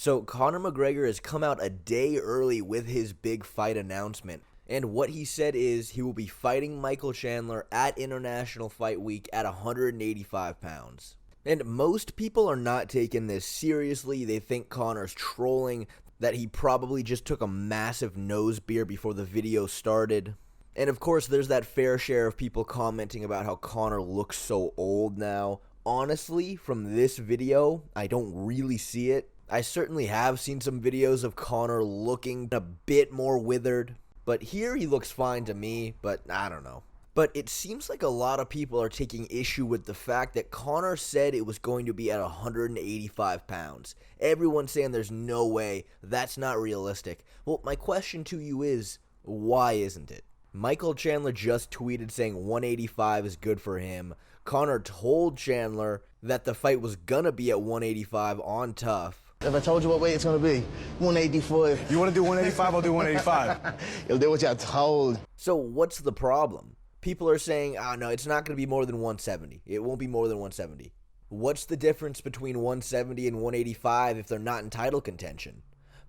So Conor McGregor has come out a day early with his big fight announcement. And what he said is he will be fighting Michael Chandler at International Fight Week at 185 pounds. And most people are not taking this seriously. They think Conor's trolling, that he probably just took a massive nose beer before the video started. And of course, there's that fair share of people commenting about how Conor looks so old now. Honestly, from this video, I don't really see it. I certainly have seen some videos of Conor looking a bit more withered, but here he looks fine to me, but I don't know. But it seems like a lot of people are taking issue with the fact that Conor said it was going to be at 185 pounds. Everyone's saying there's no way, that's not realistic. Well, my question to you is, why isn't it? Michael Chandler just tweeted saying 185 is good for him. Conor told Chandler that the fight was gonna be at 185 on Tough. If I told you what weight it's gonna be, 185. You want to do 185? I'll do 185. You'll do what you're told. So what's the problem? People are saying, oh no, it's not going to be more than 170. It won't be more than 170. What's the difference between 170 and 185 if they're not in title contention?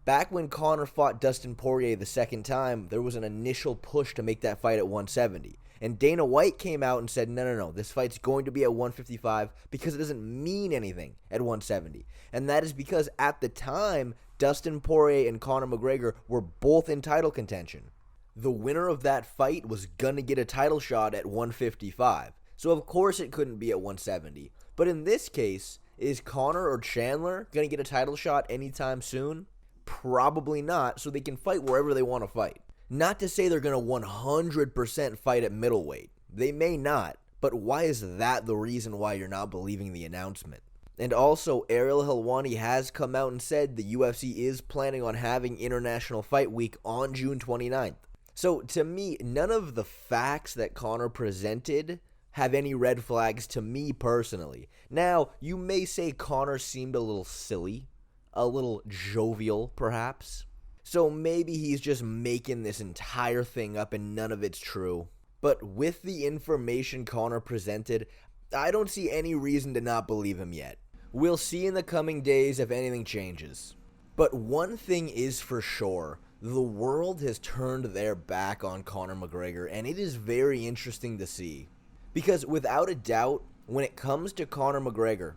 Back when Conor fought Dustin Poirier the second time, there was an initial push to make that fight at 170. And Dana White came out and said, no, this fight's going to be at 155 because it doesn't mean anything at 170. And that is because at the time, Dustin Poirier and Conor McGregor were both in title contention. The winner of that fight was gonna get a title shot at 155. So of course it couldn't be at 170. But in this case, is Conor or Chandler gonna get a title shot anytime soon? Probably not, so they can fight wherever they want to fight. Not to say they're gonna 100% fight at middleweight. They may not, but why is that the reason why you're not believing the announcement? And also, Ariel Helwani has come out and said the UFC is planning on having International Fight Week on June 29th. So, to me, none of the facts that Conor presented have any red flags to me personally. Now, you may say Conor seemed a little silly, a little jovial, perhaps. So maybe he's just making this entire thing up and none of it's true. But with the information Conor presented, I don't see any reason to not believe him yet. We'll see in the coming days if anything changes. But one thing is for sure. The world has turned their back on Conor McGregor, and it is very interesting to see. Because without a doubt, when it comes to Conor McGregor,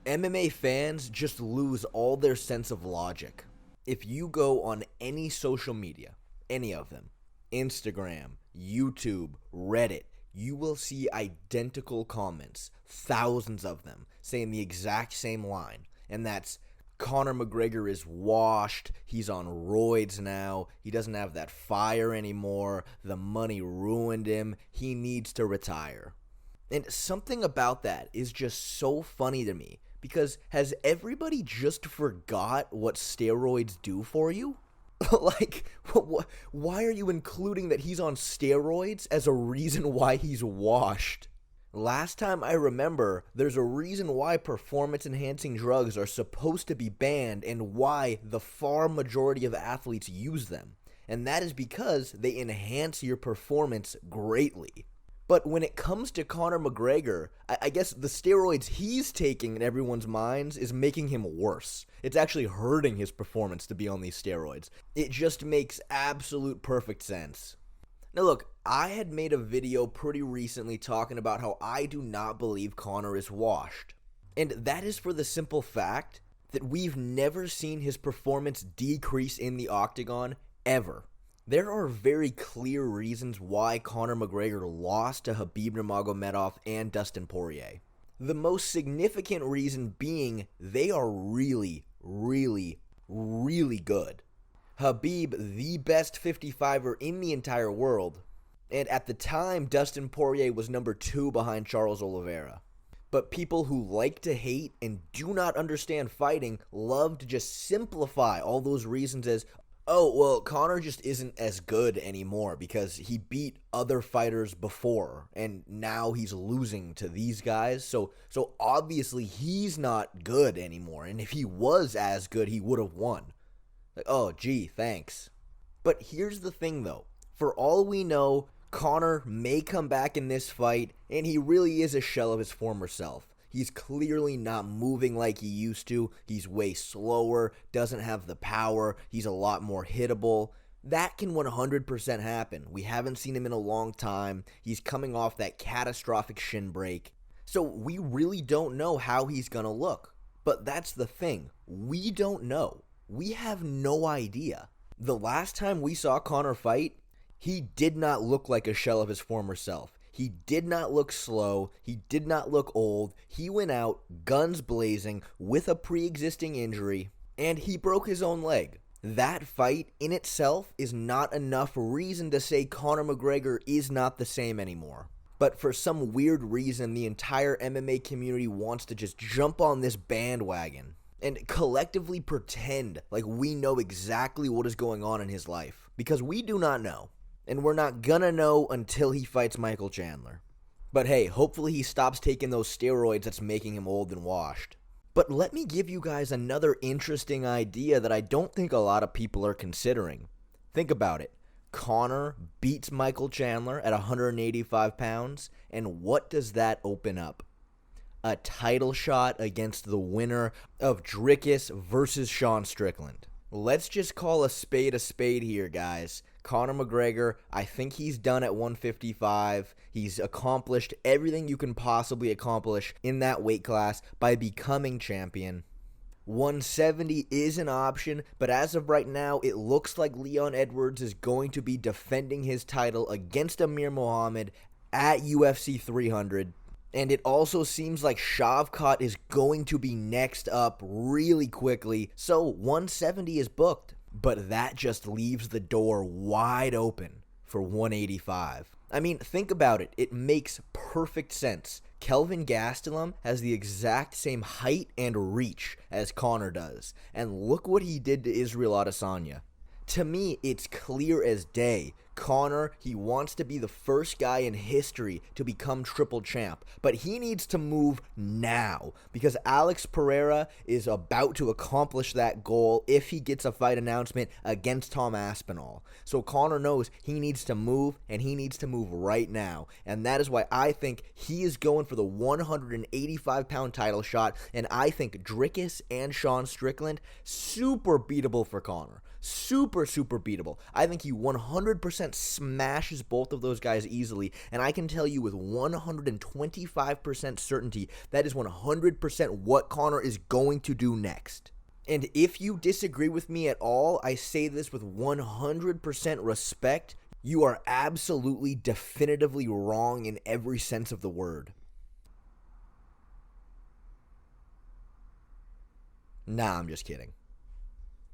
MMA fans just lose all their sense of logic. If you go on any social media, any of them, Instagram, YouTube, Reddit, you will see identical comments, thousands of them, saying the exact same line, and that's, Conor McGregor is washed, he's on roids now, he doesn't have that fire anymore, the money ruined him, he needs to retire. And something about that is just so funny to me, because has everybody just forgot what steroids do for you? Like, why are you including that he's on steroids as a reason why he's washed? Last time I remember, there's a reason why performance-enhancing drugs are supposed to be banned and why the far majority of athletes use them. And that is because they enhance your performance greatly. But when it comes to Conor McGregor, I guess the steroids he's taking in everyone's minds is making him worse. It's actually hurting his performance to be on these steroids. It just makes absolute perfect sense. Now look, I had made a video pretty recently talking about how I do not believe Conor is washed. And that is for the simple fact that we've never seen his performance decrease in the octagon ever. There are very clear reasons why Conor McGregor lost to Khabib Nurmagomedov and Dustin Poirier. The most significant reason being they are really, really, really good. Khabib, the best 55er in the entire world, and at the time, Dustin Poirier was number 2 behind Charles Oliveira. But people who like to hate and do not understand fighting love to just simplify all those reasons as, oh, well, Conor just isn't as good anymore because he beat other fighters before, and now he's losing to these guys, so obviously he's not good anymore, and if he was as good, he would have won. Like, oh, gee, thanks. But here's the thing, though. For all we know, Conor may come back in this fight, and he really is a shell of his former self. He's clearly not moving like he used to. He's way slower, doesn't have the power. He's a lot more hittable. That can 100% happen. We haven't seen him in a long time. He's coming off that catastrophic shin break. So we really don't know how he's going to look. But that's the thing. We don't know. We have no idea. The last time we saw Conor fight, he did not look like a shell of his former self. He did not look slow. He did not look old. He went out guns blazing with a pre-existing injury, and he broke his own leg. That fight in itself is not enough reason to say Conor McGregor is not the same anymore. But for some weird reason, the entire MMA community wants to just jump on this bandwagon and collectively pretend like we know exactly what is going on in his life. Because we do not know. And we're not gonna know until he fights Michael Chandler. But hey, hopefully he stops taking those steroids that's making him old and washed. But let me give you guys another interesting idea that I don't think a lot of people are considering. Think about it. Conor beats Michael Chandler at 185 pounds, and what does that open up? A title shot against the winner of Dricus versus Sean Strickland. Let's just call a spade here, guys. Conor McGregor, I think he's done at 155. He's accomplished everything you can possibly accomplish in that weight class by becoming champion. 170 is an option, but as of right now, it looks like Leon Edwards is going to be defending his title against Amir Muhammad at UFC 300. And it also seems like Shavkat is going to be next up really quickly, so 170 is booked. But that just leaves the door wide open for 185. I mean, think about it. It makes perfect sense. Kelvin Gastelum has the exact same height and reach as Conor does. And look what he did to Israel Adesanya. To me, it's clear as day. Conor, he wants to be the first guy in history to become triple champ, but he needs to move now because Alex Pereira is about to accomplish that goal if he gets a fight announcement against Tom Aspinall. So Conor knows he needs to move, and he needs to move right now, and that is why I think he is going for the 185-pound title shot, and I think Dricus and Sean Strickland, super beatable for Conor. Super beatable. I think he 100% smashes both of those guys easily, and I can tell you with 125% certainty that is 100% what Conor is going to do next. And if you disagree with me at all, I say this with 100% respect, you are absolutely definitively wrong in every sense of the word. Nah, I'm just kidding.